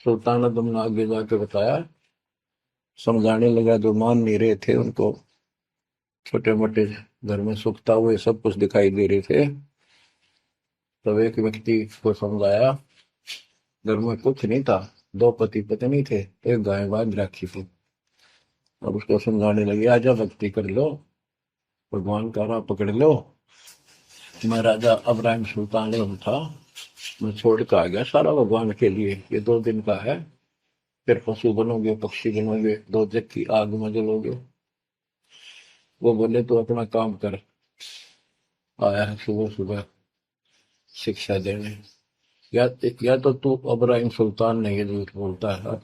सुल्तान आदम ने आगे जाके बताया, समझाने लगा। जो मान नहीं रहे थे उनको छोटे मोटे घर में सुखता हुए सब कुछ दिखाई दे रहे थे। तब एक व्यक्ति को समझाया, घर में कुछ नहीं था, दो पति पत्नी थे, एक गाय बांध रखी थी। और उसको समझाने लगे, आजा भक्ति कर लो, भगवान का राह पकड़ लो। मैं राजा अब्राहिम सुल्तान था, मैं छोड़ के आ गया सारा भगवान के लिए। ये 2 दिन का है, फिर पशु बनोगे, पक्षी बनोगे, दो जग की आग में जलोगे। वो बोले तो अपना काम कर, आया है सुबह सुबह शिक्षा देने। या तो तू अब्राहिम सुल्तान नहीं है, झूठ बोलता है।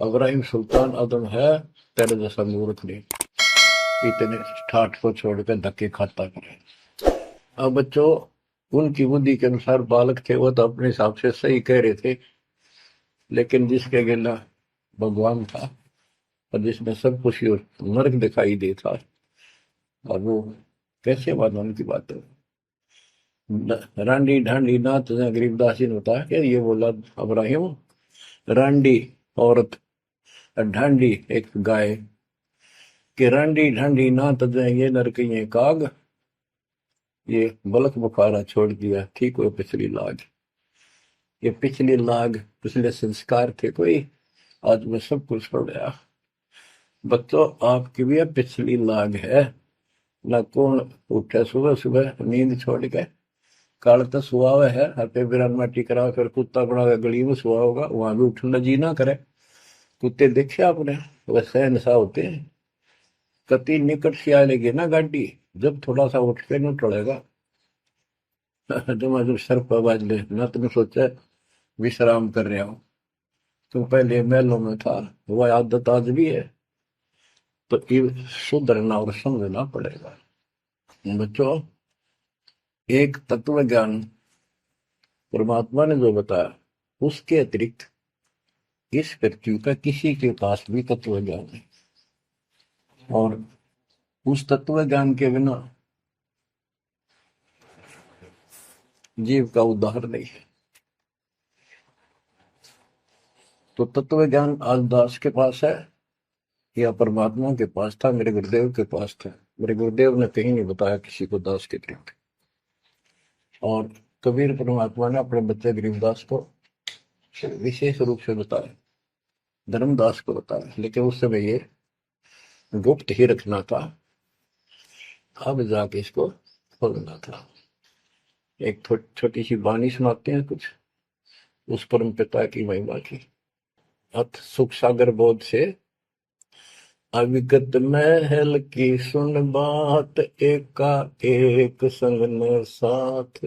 अब्राहिम सुल्तान आदम है, तेरे जैसा मूर्ख नहीं इतने ठाठ को छोड़कर धक्के खाता करे। अब बच्चों, उनकी बुद्धि के अनुसार बालक थे, वो तो अपने हिसाब से सही कह रहे थे। लेकिन जिसके गिला भगवान था और जिसमें सब कुछ नर्क दिखाई देता, और वो कैसे मानो उनकी बात है। रांडी ढांडी नाच गरीबदास जी ने बताया कि ये बोला अब्राहिम, रांडी औरत और ढांडी एक गाय, कि रांडी ढांडी नाच ये नरक ये काग, ये बलक बुखारा छोड़ दिया, ठीक हुए पिछली लाग। ये पिछली लाग, पिछले संस्कार थे कोई, आज मैं सब कुछ छोड़ गया। बच्चों, आपकी भी अब पिछली लाग है ना। कौन उठे सुबह सुबह नींद छोड़ के, काल तो सुहा हुआ है, हते बिरान माटी करा फिर कुत्ता बना के गली में सुहा होगा, वहां भी उठना जी ना करे। कुत्ते देखे आपने, वैसे इंसा होते हैं। कति निकट से आ लेगी ना गाड़ी, जब थोड़ा सा उठ के न टलेगा। जब सर पर बाज ले ना, तुमने सोचा विश्राम कर रहा हूं। तुम पहले महलों में था, वह आदत आज भी है, तो ये सुधरना और समझना पड़ेगा। बच्चों, एक तत्व ज्ञान परमात्मा ने जो बताया, उसके अतिरिक्त इस पृथ्वी का किसी के पास भी तत्व ज्ञान नहीं। और उस तत्व ज्ञान के बिना जीव का उद्धार नहीं है। तो तत्व ज्ञान आज दास के पास है या परमात्मा के पास था? मेरे गुरुदेव के पास था। मेरे गुरुदेव ने कहीं नहीं बताया किसी को दास के अतिरिक्त। और कबीर परमात्मा ने अपने बच्चे गरीबदास को विशेष रूप से बताया, धर्मदास को बताया, लेकिन उस समय ये गुप्त ही रखना था, अब जाके इसको खोलना था। एक छोटी सी वाणी सुनाते हैं कुछ उस परम पिता की महिमा की। अथ सुख सागर बोध से अविगत महल की सुन बात, एका एक संग न साथ,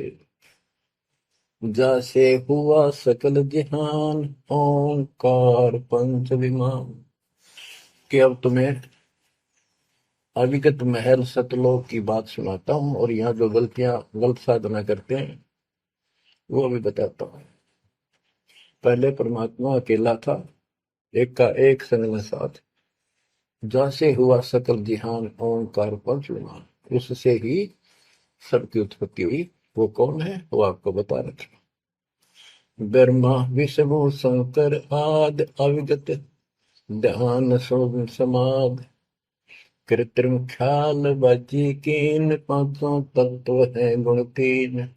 जैसे हुआ सकल जहान, ओंकार पंच विमान। कि अब तुम्हें अविगत महल सतलोक की बात सुनाता हूं, और यहाँ जो गलत साधना करते हैं वो भी बताता हूं। पहले परमात्मा अकेला था, एक का एक संग में साथ, जैसे हुआ सकल जिहान, ओंकार पंच विमान। उससे ही सबकी उत्पत्ति हुई। वो कौन है, वो आपको बता रखा। ब्रह्मा विष्णु शंकर आदि, अविगत ध्यान समाध, कृत्रिम ख्याल बाजी कीन, पांचों तत्व है गुण तीन।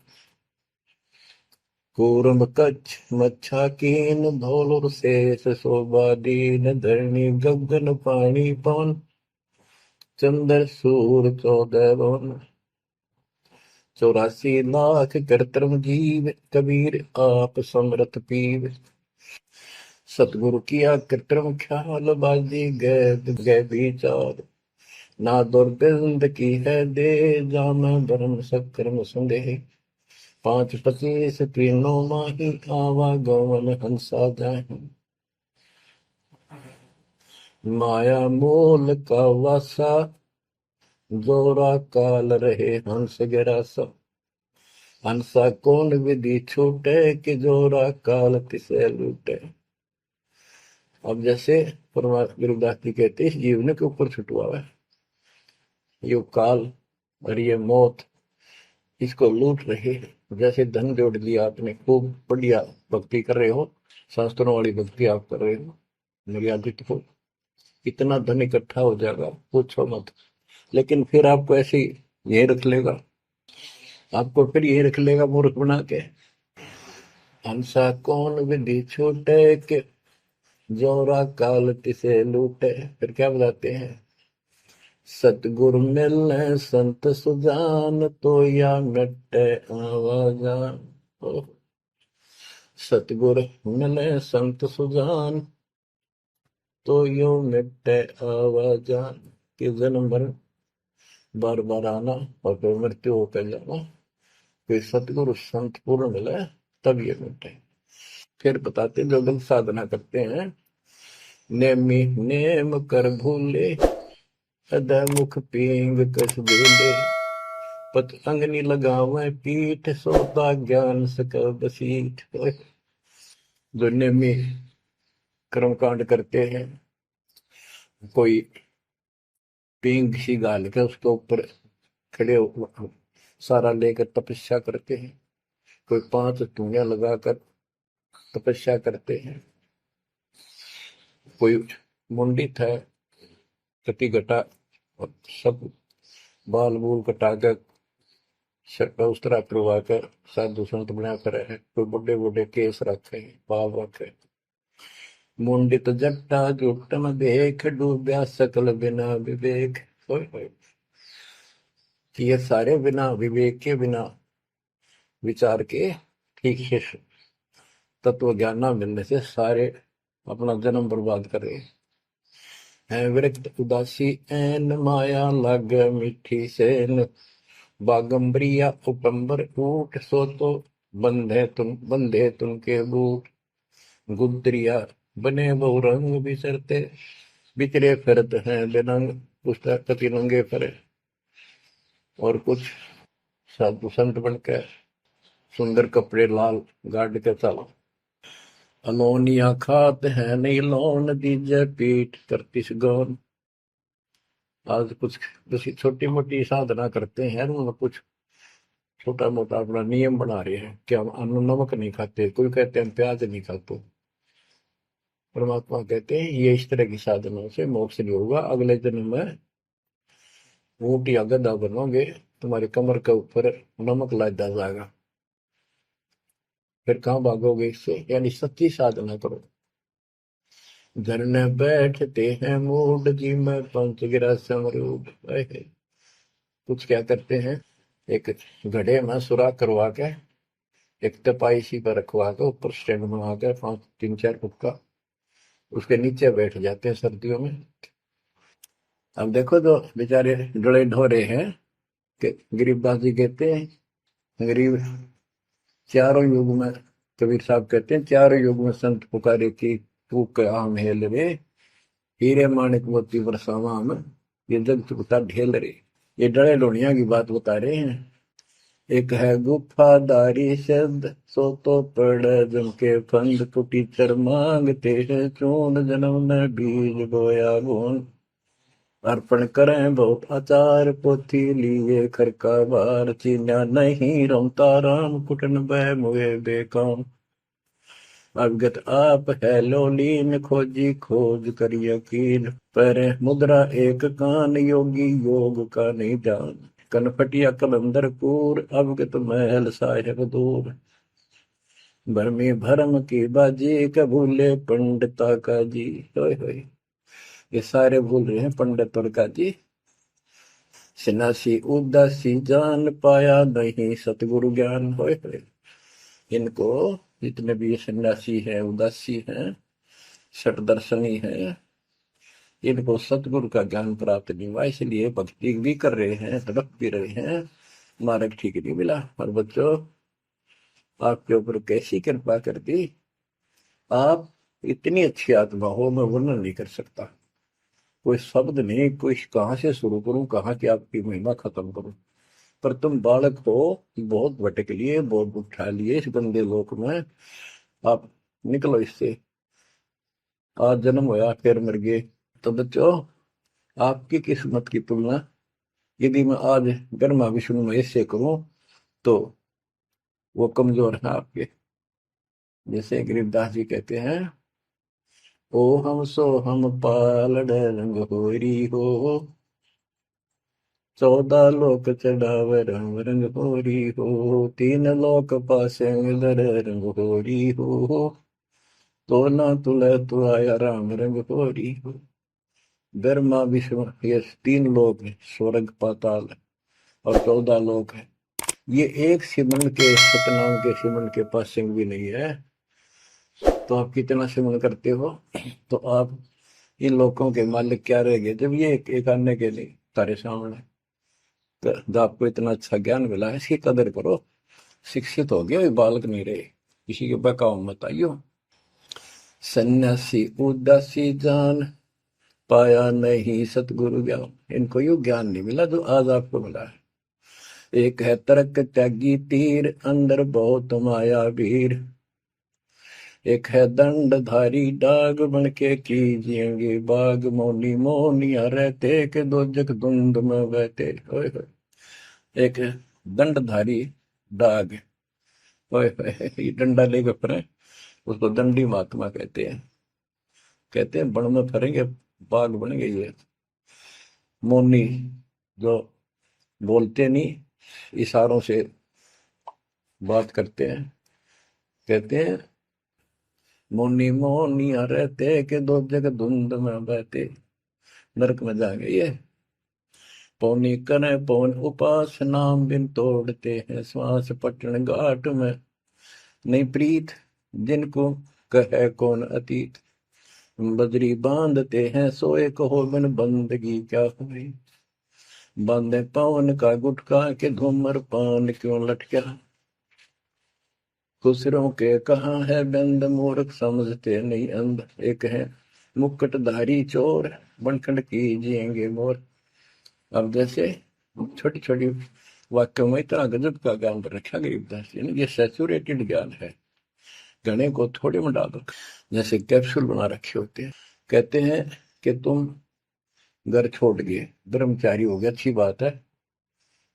कूर्म कच्छ मच्छा कीन, धौल और शेष शोभा दीन, धरणी गगन पानी पवन, चंद्र सूर 14 भवन। 84 लाख कृत्रिम जीव, कबीर आप समरथ पीव। सतगुरु किया कृत्रिम ख्याल, बाजी गए विचार, ना दुर्गंध की है दे, जाना धर्म सक्रम संदेह। 5 25 तीनों माही, आवागमन हंसा जाहि। माया मूल का वासा, जोरा काल रहे हंस गिरासा। हंसा कौन विधि छूटे, कि जोरा काल तिसे लूटे। अब जैसे परमात्मा गुरुदास जी कहते, इस जीवन के ऊपर छुटवा है ये काल और ये मौत, इसको लूट रहे हैं। जैसे धन जोड़ लिया आपने, खूब बढ़िया भक्ति कर रहे हो, शास्त्रों वाली भक्ति आप कर रहे हो, मर्यादित हो, इतना धन इकट्ठा हो जाएगा पूछो मत। लेकिन फिर आपको ऐसे ही यही रख लेगा, आपको फिर यही रख लेगा मूर्ख बना के। हंसा कौन विधि छूटे के, जोरा काल तिसे लूटे। फिर क्या बताते हैं, सतगुरु मिलने संत सुजान, तो या मिटे आवाजान। सतगुरु मिले संत सुजान, तो यो मिटे आवाजान। कि जन्म भर बार बार आना और फिर मृत्यु होकर जाना, कोई सतगुरु संत पूर्ण मिले तब ये मिटे। फिर बताते जो लोग साधना करते हैं, नेमी नेम कर भूले, हृदय मुख पींग कस भूले, पत अंगनी लगावे पीठ, सोता ज्ञान सक बसीठ। जो नेमी कर्मकांड करते हैं, कोई पींग सी गाल के उसके ऊपर खड़े सारा लेकर तपस्या करते हैं, कोई 5 धुनिया लगाकर तपस्या करते हैं, कोई मुंडित है, कटी घटा और सब बाल बूल कटा कर उस तरह करवा कर साधु संत बना कर है, कोई बड़े बड़े केस रखे पाव रखे। मुंडित जट्टा जुटन देख, डूबया सकल बिना विवेक। कि ये सारे बिना विवेक के, बिना विचार के, ठीक से तत्व ज्ञान न मिलने से सारे अपना जन्म बर्बाद कर रहे हैं। विरक्त उदासी एन, माया लग मीठी सेन, बागंबरिया उपंबर ऊट, सो तो बंधे तुम के बूट। गुदरिया बने बहु रंग बिसरते, बिचरे फिरत हैं बेनंग। पुस्तक कति नंगे फिरे। और कुछ साधु संत बनकर सुंदर कपड़े लाल गाड़ के चलो। अलोनिया खात है नहीं लोन, दीजे पीठ करती गौन। आज कुछ छोटी मोटी साधना करते हैं, उनमें कुछ छोटा मोटा अपना नियम बना रहे हैं कि हम अन्न नमक नहीं खाते, कोई कहते हैं हम प्याज नहीं खाते। परमात्मा कहते हैं ये इस तरह की साधना से मोक्ष नहीं होगा, अगले जन्म में ऊंट या गधा बनोगे, तुम्हारी कमर के ऊपर नमक लादा जाएगा, फिर कहां भागोगे इससे। यानी सच्ची साधना करो। घर में बैठते हैं मूड, जी में पंच गिरा समरूड। कुछ क्या करते हैं, एक घड़े में सुराख करवा के, एक तपाई सी पर रखवा के, ऊपर स्टैंड बना के 3-4 फुट का, उसके नीचे बैठ जाते हैं सर्दियों में। अब देखो जो बेचारे डोले ढोरे हैं, कि गरीबबाजी कहते हैं, गरीब चारों युग में, कबीर साहब कहते हैं चारों युग में संत पुकारे की, तू क्या मेल रे, हीरे माणिक मोती बरसावा में, ये जग चुकता ढेल रे। ये डरे लोनिया की बात बता रहे हैं। एक है गुफादारी शब्द, सो तो पड़ जम के फंद, कुटी चर मांगते हैं चून, जन्म ने बीज बोया गुण। अर्पण करें बहुत आचार, पोथी लिए खरका बार, चीन्या नहीं रमता राम, कुटन बह मुए बेकाम। अवगत आप है लोलीन, खोजी खोज कर यकीन, पर मुद्रा एक कान, योगी योग का नहीं जान। कनपटिया कलंदर पूर, अवगत महल साहेब दूर। भरमी भरम की बाजी, कबूले पंडिता का जी। होय होय, ये सारे भूल रहे हैं पंडित और काजी। सन्यासी उदासी जान, पाया नहीं सतगुरु ज्ञान। होय होय, इनको जितने भी सन्यासी हैं, उदासी हैं, शट दर्शनी हैं, इनको सतगुरु का ज्ञान प्राप्त नहीं हुआ, इसलिए भक्ति भी कर रहे हैं, तड़प भी रहे हैं, मार्ग ठीक नहीं मिला। और बच्चों, आपके ऊपर कैसी कृपा कर दी, आप इतनी अच्छी आत्मा हो, मैं वर्णन नहीं कर सकता, कोई शब्द नहीं, कोई कहां से शुरू करूं, कहां की आपकी महिमा खत्म करूं। पर तुम बालक हो, बहुत भटक लिए, बहुत उठा लिए इस गंदे लोक में, आप निकलो इससे। आज जन्म होया फिर मर गए। तो बच्चों, आपकी किस्मत की तुलना यदि मैं आज ब्रह्मा विष्णु महेश से करूं, तो वो कमजोर है आपके। जैसे गरीबदास जी कहते हैं, ओ हम सो हम पालड़ रंग होरी हो, 14 लोक चढ़ावे रंग रंग होरी हो, 3 लोक पासे मिलर रंग होरी हो, तो ना तुले तु आया राम रंग होरी हो। ब्रह्मा विष्णु ये 3 लोक है, स्वर्ग पाताल और 14 लोक है। ये एक सिमरन के, सतनाम के सिमरन के पास सिंह भी नहीं है। तो आप कितना सिमरन करते हो, तो आप इन लोगों के मालिक क्या रह गए जब ये एक आने के लिए तारे सामने। तो आपको इतना अच्छा ज्ञान मिला है, इसकी कदर करो। शिक्षित हो गए, बालक नहीं रहे, किसी के बहकाव मत आइयो। सन्यासी उदासी जान, पाया नहीं सतगुरु ज्ञान। इनको यो ज्ञान नहीं मिला जो आज आपको मिला है। एक है तर्क त्यागी तीर, अंदर बहुत माया वीर। एक है दंडधारी डाग, बन के कीजिएंगे बाग। मौनी मौनिया रहते के दो जग धुंध में बहते। ओए होए। एक है दंडधारी डाग, ओए होए, ये डंडा लेकर फिरे, उसको दंडी महात्मा कहते हैं। कहते हैं बन में फिरेंगे बाग बनेंगे ये। मौनी जो बोलते नहीं, इशारों से बात करते हैं। कहते हैं मौनी मौनिया रहते के दो जग धुंध में बहते। नरक में जाएंगे ये। पौनी करे पौन उपास, नाम बिन तोड़ते हैं श्वास। पटन घाट में नहीं प्रीत, जिनको कहे कौन अतीत। बजरी बांधते हैं सोए, कहो बिन बंदगी क्या हुई। बांधे पवन का गुटका, के धूमर पान क्यों लटका। खुसरों के कहाँ है बंद, मूर्ख समझते नहीं अंध। एक है मुकुटधारी चोर, बनखंड कीजिएंगे मोर। अब जैसे छोटी छोटी वाक्यों में इतना गजब का ज्ञान रखा गरीबदास जी ने। ये सैचुरेटेड ज्ञान है, गणे को थोड़े में डालो, जैसे कैप्सूल बना रखे होते हैं। कहते हैं कि तुम घर छोड़ गए, ब्रह्मचारी हो गया, अच्छी बात है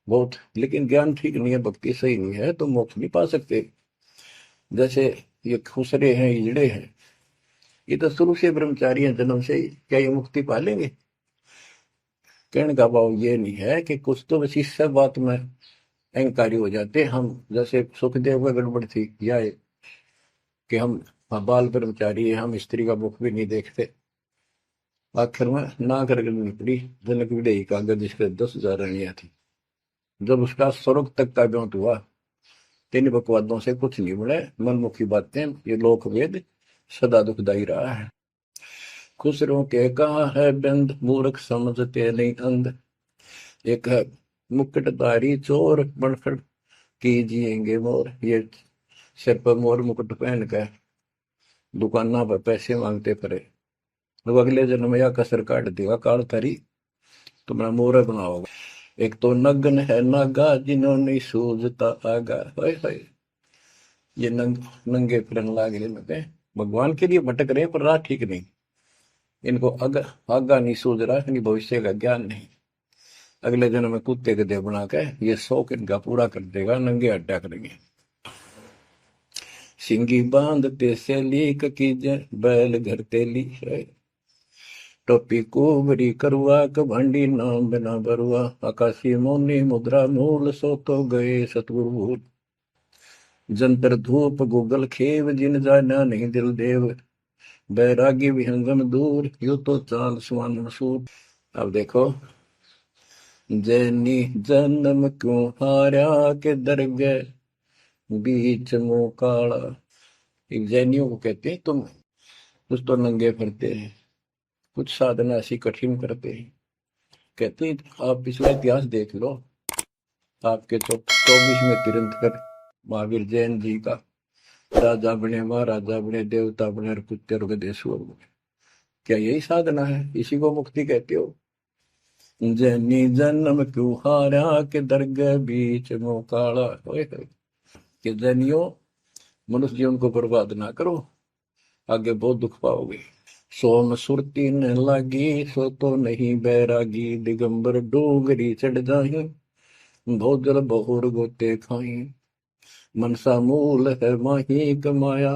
बहुत, लेकिन ज्ञान ठीक नहीं है, भक्ति सही नहीं है, तो मोक्ष नहीं पा सकते। जैसे ये खुसरे हैं, इजड़े हैं, ये तो शुरू से ब्रह्मचारी हैं, जन्म से ही, क्या ये मुक्ति पा लेंगे। कहने का भाव ये नहीं है कि कुछ तो बस इस सब बात में अहंकारी हो जाते हम। जैसे सुखदेव का गड़बड़ थी या कि हम बाल ब्रह्मचारी है, हम स्त्री का मुख भी नहीं देखते। आखिर में ना करके निकली जनक विदेही का, जिसके 10,000 रानियां थी। जब उसका स्वर्ग तक का ब्योंत हुआ, तीन बकवादों से कुछ नहीं बने, मनमुखी बातें, ये लोक वेद सदा दुखदाई रहा है। खुसरों के कहा है बंद, मूर्ख समझते नहीं अंध। एक है मुकुटधारी चोर, बनखड़ कीजिएंगे मोर। ये सिर पर मोर मुकुट पहन कर दुकाना पर पैसे मांगते पड़े, तो अगले जन्म में या कसर काट देगा काल थारी, तुम्हारा मोर बनाओगा। एक तो नग्न है नागा, जिन्होंने सूझता आगा। हाय हाय, ये नंगे फिरन लागे लगे, भगवान के लिए भटक रहे पर राह ठीक नहीं। इनको आगा नहीं सूझ रहा, इनकी भविष्य का ज्ञान नहीं। अगले जन्म में कुत्ते के देह बना के ये शौक इनका पूरा कर देगा, नंगे अड्डा करेंगे। सिंगी बांधते से लीक कीजे, बैल घर तेली है। टोपी कुबरी करुआ, कभंडी नाम बिना बरुआ। आकाशी मोनी मुद्रा मूल, सो तो गए सतगुरु भूल। जंतर धूप गूगल खेव, जिन जाना नहीं दिल देव। बैरागी विहंगम दूर, यू तो चाल सुमान मसूर। अब देखो, जैनी जन्म क्यों हारा, के दरगे बीच मुंह काला। एक जैनियों को कहते हैं तुम कुछ तो नंगे फिरते हैं, कुछ साधना ऐसी कठिन करते हैं। कहते हैं आप पिछला इतिहास देख लो, आपके 24 में तीर्थंकर महावीर जैन जी का, राजा बने, महाराजा बने, देवता बने और कुत्ते रुगदेश्वर बने। क्या यही साधना है? इसी को मुक्ति कहते हो? जैनी जन्म क्यों हारा, के दरगह बीच मुंह काला। कि जैनियों, मनुष्य जीवन को बर्बाद ना करो, आगे बहुत दुख पाओगे। सोम सुरती न लागी, सो तो नहीं बैरागी। दिगंबर डोगरी चढ़ जाही, बहुत जल बहुर गोते खाई। मनसा मूल है माही कमाया,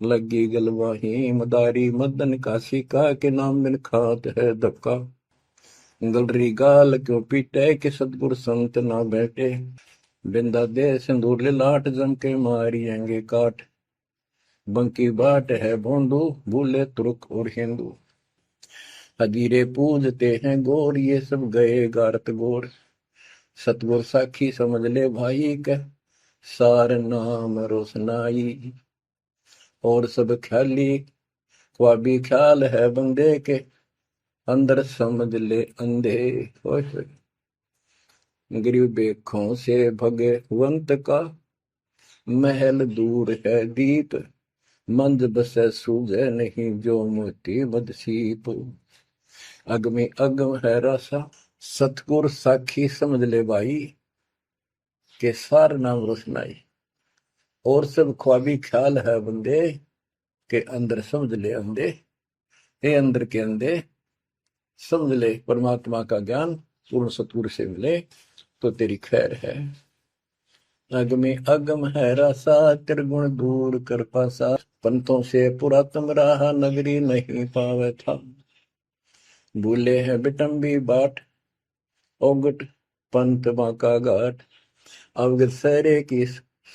लगी गलवाही मदारी मदन काशी का के नाम बिन खात है धक्का। गलरी गाल क्यों पीटे के सतगुर संत ना बैठे। बिंदा दे सिंदूर लाट जम के मारियेंगे काट। बंकी बाट है भोंदू भूले तुर्क और हिंदू। हजीरे पूजते हैं गोर ये सब गए गारत गोर। सतगुर साखी समझ ले भाई के सार नाम रोशनाई। और सब ख्याली ख्वाबी ख्याल है बंदे के अंदर समझ ले अंधे। गरीब बेखों से भगवंत का महल दूर है दीप। मंद बसे सूझे नहीं जो मोती बदसीप। अगमे अगम है रसा सतगुर साखी समझ ले भाई के सार नाम रोशनाई। और सब ख्वाबी ख्याल है बंदे के अंदर समझ ले अंधे। हे अंदर के अंधे समझ ले परमात्मा का ज्ञान पूर्ण सतगुरु से मिले तो तेरी खैर है। अगमे अगम है रसा त्रिगुण दूर कर पासा। पंथों से पुरातन रहा नगरी नहीं पावे था। भूले है बिटम्बी बाट ओगट पंथ बाका घाट। अवगत सहरे की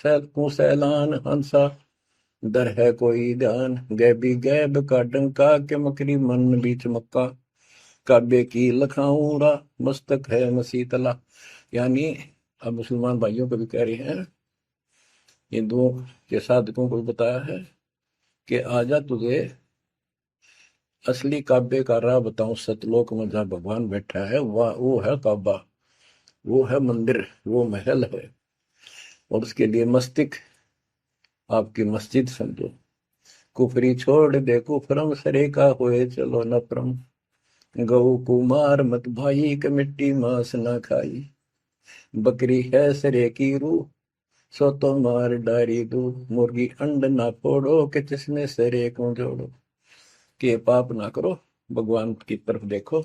सैलान हंसा दर है कोई ध्यान। गैबी गैब का डंका के मकरी मन बीच मक्का। काबे की लखाऊरा मस्तक है मसीतला। यानी अब मुसलमान भाइयों को भी कह रहे हैं हिंदुओं के साधकों को बताया है कि आजा तुझे असली काबे का राह बताऊं। सतलोक में जहां भगवान बैठा है वह वो है काबा। वो है मंदिर वो महल है। और उसके लिए मस्तिष्क आपकी मस्जिद समझो। कुफरी छोड़ दे कुफरम सरे का होए चलो नफरम। गौ कुमार मत भाई के मिट्टी मांस न खाई। बकरी है सरे की रूह सो तो मार डारी दू। मुर्गी अंड ना फोड़ो कि जिसमें सरे को जोड़ो। कि पाप ना करो भगवान की तरफ देखो।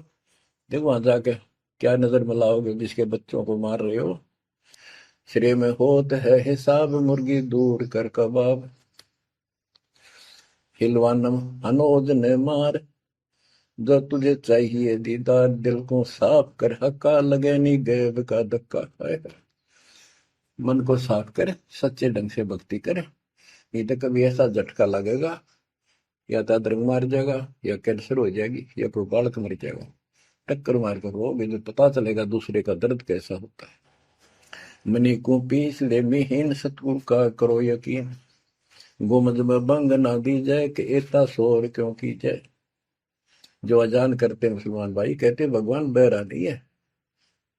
देखो वहां जाके क्या नजर मिलाओगे जिसके बच्चों को मार रहे हो। श्रेय में होत है हिसाब मुर्गी दूर कर कबाब। हिलवानम अनोज ने मार जो तुझे चाहिए दीदार। दिल को साफ कर हक्का लगे नहीं गैब का धक्का। मन को साफ कर सच्चे ढंग से भक्ति करे। नहीं तो कभी ऐसा झटका लगेगा या तो अदरक मार जाएगा या कैंसर हो जाएगी या कोई बालक मर जाएगा। टक्कर मार कर वो भी पता चलेगा दूसरे का दर्द कैसा होता है। मनी को पीस ले मिहीन सतगुरु का करो यकीन। गोमज में बंग ना दी जाए कि इतना शोर क्यों की जाए। जो अजान करते मुसलमान भाई कहते भगवान बहरा नहीं है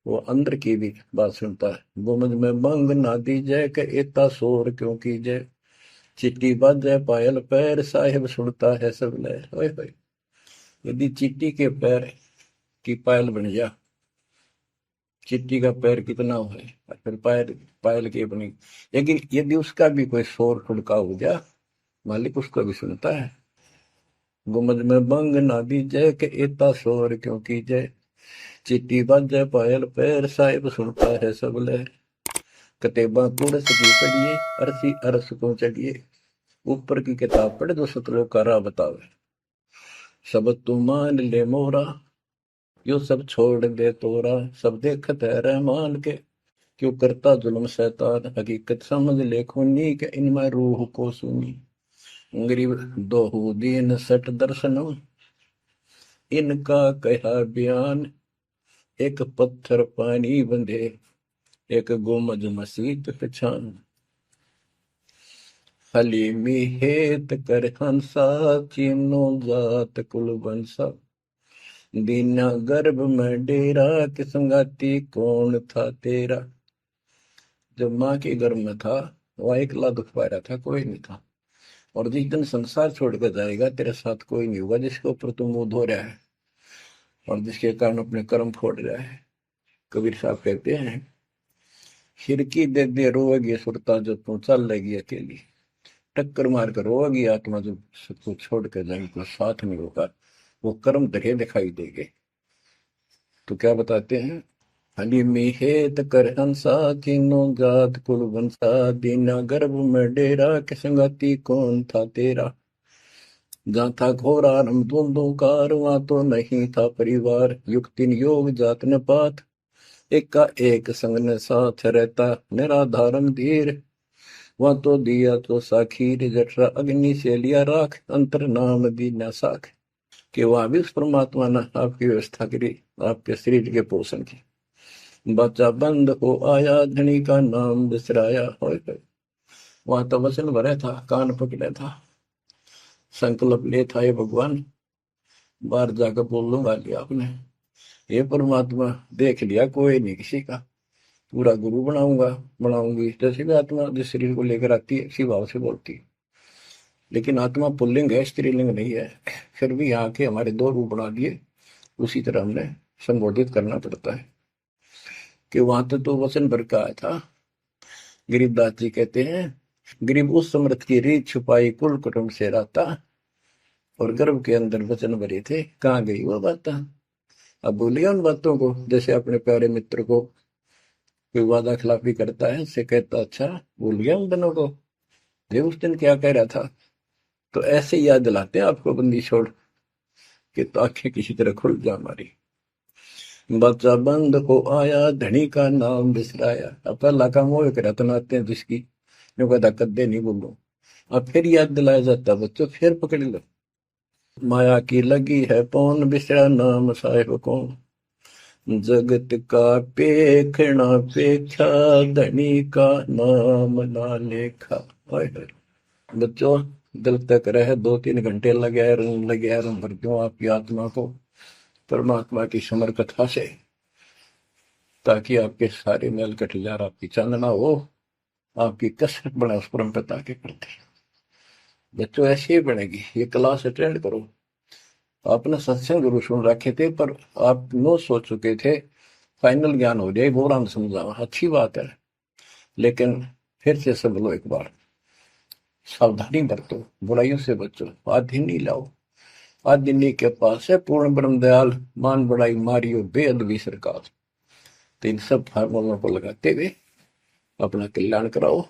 वो अंदर की भी बात सुनता है। गोमज में बंग ना दी जाए कि इतना शोर क्यों की जाए। चिट्टी बाजे पायल पैर साहिब सुनता है सब लहर। ओए होए यदि चिट्टी के पैर की पायल बन जा। चिट्टी का पैर कितना है और फिर पायल पायल की बनी। लेकिन यदि उसका भी कोई शोर खुड़का हो जा मालिक उसको भी सुनता है। गुमज में बंग ना दी जय के इतना शोर क्यों की जय। चिट्टी बाजे पायल पैर साहिब सुनता है सब लहर। कतेबा कुरस की पढ़िए अरसी अरस को चढ़िए। ऊपर की किताब पढ़े तो सतलोक का राह बतावे। सब तू मान ले मोरा यो सब छोड़ दे तोरा। सब देखत है रहमान के क्यों करता जुल्म शैतान। हकीकत समझ ले खूनी के इनमें रूह को सुनी। गरीब दोहू दीन सट दर्शनम इनका कहा बयान। एक पत्थर पानी बंधे एक गोमज मसीत पहचान। हलीमी हेत कर हंसा चीनो जात कुल बंसा। दीना गर्भ में डेरा कि संगाती कौन था तेरा। जब माँ के गर्भ में था वह अकेला दुख पा रहा था कोई नहीं था। और जिस दिन संसार छोड़कर जाएगा तेरे साथ कोई नहीं होगा जिसके ऊपर तू मुंह धो रहा है और जिसके कारण अपने कर्म फोड़ रहा है। कबीर साहब कहते हैं खिड़की दे दे रोएगी सुरता जो तू चल लेगी अकेली। टक्कर मार कर रोएगी आत्मा जो सबको छोड़ कर जाएगी तो साथ नहीं होगा। वो कर्म धरे दिखाई देंगे। तो क्या बताते हैं हली में हेत कर हंसा तीनों जात कुल बंसा। दीना गर्भ में डेरा के संगाती कौन था तेरा। जहाँ था घोर आरंभ धुंधुकार, वहां तो नहीं था परिवार। युक्ति योग जात न पात, एक का एक संग न साथ रहता, निराधारम धीर। वहां तो दिया तो साखीर, जठरा अग्नि से लिया राख, अंतर नाम दीना साख। कि वहां भी उस परमात्मा ने आपकी व्यवस्था करी, आपके शरीर के पोषण की। बच्चा बंद हो आया, धनी का नाम बिसराया। वहां तो वचन भरा था, कान पकड़ा था, संकल्प ले था, ये भगवान बाहर जाकर बोल लूंगा लिया आपने। ये परमात्मा देख लिया कोई नहीं किसी का, पूरा गुरु बनाऊंगा बनाऊंगी। जैसे भी आत्मा जिस शरीर को लेकर आती है इसी भाव से बोलती है। लेकिन आत्मा पुल्लिंग है, स्त्रीलिंग नहीं है। फिर भी यहाँ के हमारे दो रूप बना दिए, उसी तरह हमने संबोधित करना पड़ता है। कि वहां तो वचन भर का आया था। गरीबदास जी कहते हैं, गरीब उस समृद्ध की रीत छुपाई, कुल कुटुंब से रहता, और गर्भ के अंदर वचन भरे थे, कहाँ गई वो बात। अब भूलिए उन बातों को। जैसे अपने प्यारे मित्र को कोई वादा खिलाफी करता है, उससे कहता अच्छा भूल गया उन दिनों को, ये उस दिन क्या कह रहा था। तो ऐसे याद दिलाते हैं आपको बंदी छोड़ के, तो आंखें किसी तरह खुल जा हमारी। बच्चा बंद हो आया, धनी का नाम बिसराया। अब पहला काम वो एक रत्न आते हैं जिसकी जो कहता कदे नहीं बोलो, अब फिर याद दिलाया जाता बच्चों, फिर पकड़ लो। माया की लगी है पौन, बिसरा नाम साहिब कौन। जगत का पेखना पेखा, धनी का नाम ना लेखा। बच्चों दिल तक रहे, 2-3 घंटे लगे रंग भर दूं आपकी आत्मा को परमात्मा की समर कथा से, ताकि आपके सारे मेल कट जाए, आपकी चांदना हो, आपकी कसरत बने उस परम पिता के प्रति। बच्चों ऐसी ही बनेगी। ये क्लास अटेंड करो। आपने सत्संग जरूर सुन रखे थे, पर आप नो सोच चुके थे, फाइनल ज्ञान हो जाए, बोरान समझा, अच्छी बात है। लेकिन फिर से सब लो, एक बार सावधानी बरतो, बुराइयों से बचो, आधि नहीं लाओ। आदिनी के पास है पूर्ण ब्रह्म दयाल, मान बढ़ाई मारियो बेअद भी सरकार। तो इन सब फार्मूलों को लगाते हुए अपना कल्याण कराओ।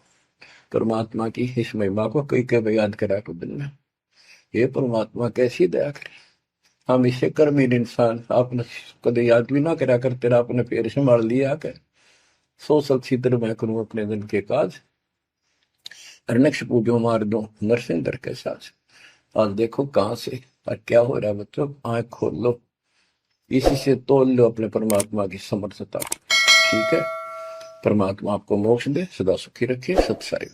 परमात्मा की इस महिमा को कई कई याद करा को दिन में, ये परमात्मा कैसी दया करे। हम इसे कर्महीन इंसान, आपने कदे याद भी ना करा कर, तेरा अपने पैर संभाल लिया कर। सो सब छिद्र मैं करूं अपने दिन के काज, हरनक्ष पूजो मार दो नरसिंदर के साथ। आज देखो कहां से और क्या हो रहा है बच्चों, आंख खोल लो, इसी से तोल लो अपने परमात्मा की समर्थता। ठीक है, परमात्मा आपको मोक्ष दे, सदा सुखी रखे। सत्साई।